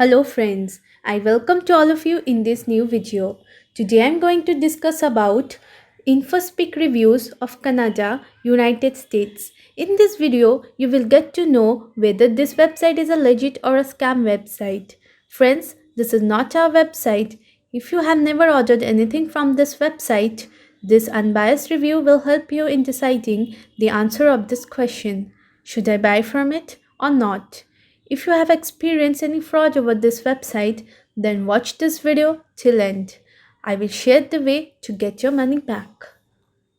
Hello friends, I welcome to all of you in this new video. Today I'm going to discuss about InfoSpeak reviews of Canada, United States. In this video, you will get to know whether this website is a legit or a scam website. Friends, this is not our website. If you have never ordered anything from this website, this unbiased review will help you in deciding the answer of this question. Should I buy from it or not? If you have experienced any fraud over this website, then watch this video till end. I will share the way to get your money back.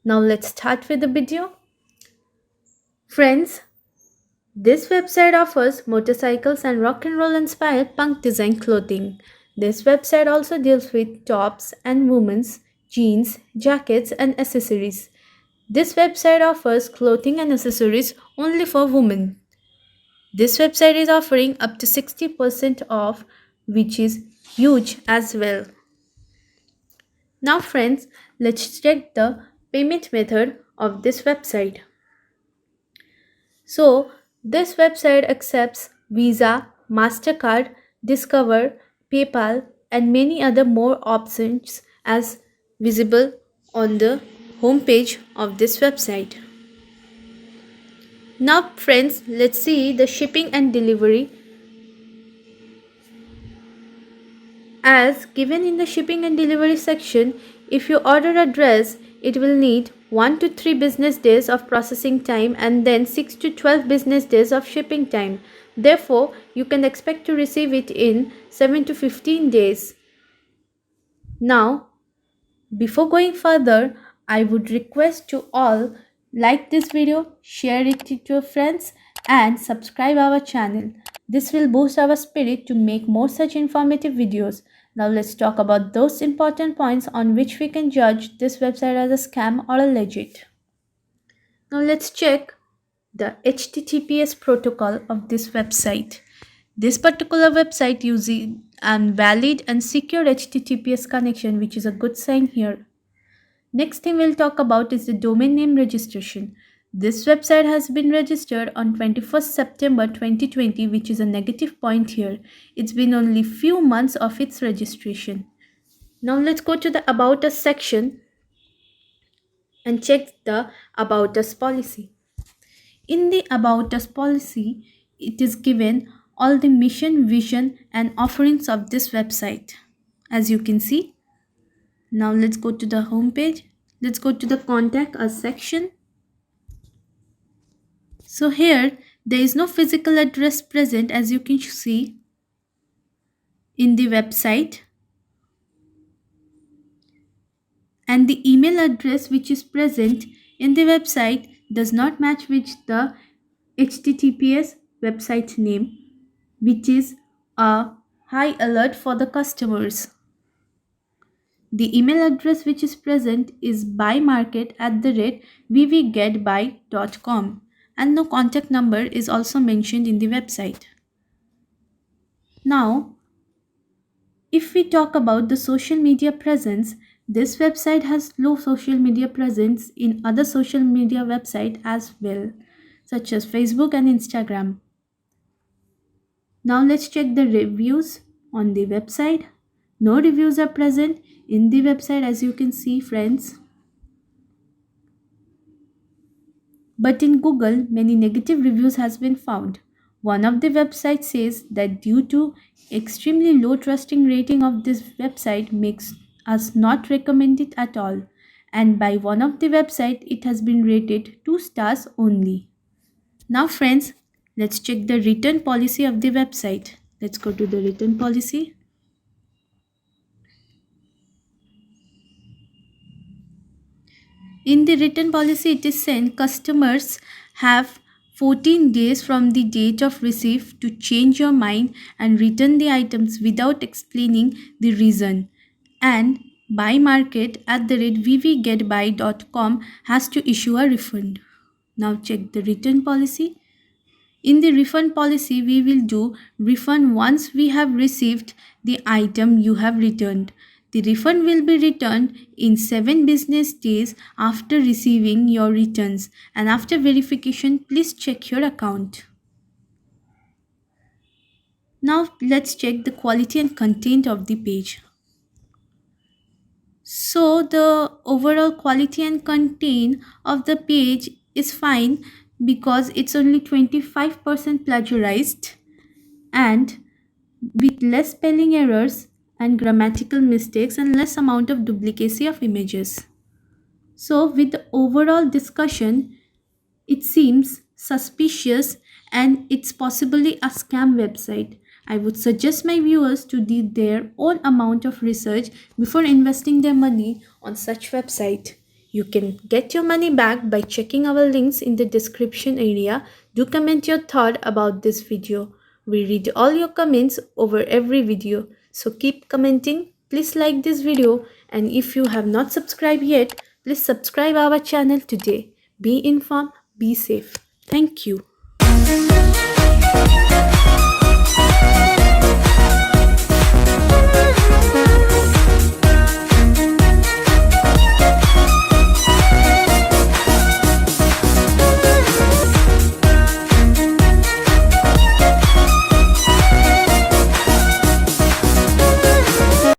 Now let's start with the video. Friends, this website offers motorcycles and rock and roll inspired punk design clothing. This website also deals with tops and women's jeans, jackets and accessories. This website offers clothing and accessories only for women. This website is offering up to 60% off, which is huge as well. Now friends, let's check the payment method of this website. So, this website accepts Visa, MasterCard, Discover, PayPal and many other more options as visible on the homepage of this website. Now friends, let's see the shipping and delivery. As given in the shipping and delivery section, if you order a dress, it will need 1 to 3 business days of processing time and then 6 to 12 business days of shipping time. Therefore, you can expect to receive it in 7 to 15 days. Now, before going further, I would request to all like this video, share it to your friends and subscribe our channel. This will boost our spirit to make more such informative videos. Now let's talk about those important points on which we can judge this website as a scam or a legit. Now let's check the HTTPS protocol of this website. This particular website uses a valid and secure HTTPS connection, which is a good sign here. Next thing we'll talk about is the domain name registration. This website has been registered on 21st September 2020, which is a negative point here. It's been only few months of its registration. Now let's go to the About Us section and check the About Us policy. In the About Us policy, it is given all the mission, vision and offerings of this website. As you can see, now let's go to the home page. Let's go to the Contact Us section. So here there is no physical address present, as you can see in the website, and the email address which is present in the website does not match with the HTTPS website name, which is a high alert for the customers. The email address which is present is buymarket@vvgetbuy.com, and no contact number is also mentioned in the website. Now, if we talk about the social media presence, this website has low social media presence in other social media websites as well, such as Facebook and Instagram. Now let's check the reviews on the website. No reviews are present in the website, as you can see, friends. But in Google, many negative reviews has been found. One of the websites says that due to extremely low trusting rating of this website makes us not recommend it at all. And by one of the website, it has been rated 2 stars only. Now friends, let's check the return policy of the website. Let's go to the return policy. In the written policy, it is said customers have 14 days from the date of receipt to change your mind and return the items without explaining the reason. And buymarket@vvgetbuy.com has to issue a refund. Now check the return policy. In the refund policy, we will do refund once we have received the item you have returned. The refund will be returned in 7 business days after receiving your returns, and after verification, please check your account. Now let's check the quality and content of the page. So the overall quality and content of the page is fine because it's only 25% plagiarized and with less spelling errors and grammatical mistakes and less amount of duplicacy of images. So with the overall discussion, it seems suspicious and it's possibly a scam website. I would suggest my viewers to do their own amount of research before investing their money on such website. You can get your money back by checking our links in the description area. Do comment your thought about this video. We read all your comments over every video. So keep commenting. Please like this video, and if you have not subscribed yet, please subscribe our channel today. Be informed, be safe. Thank you.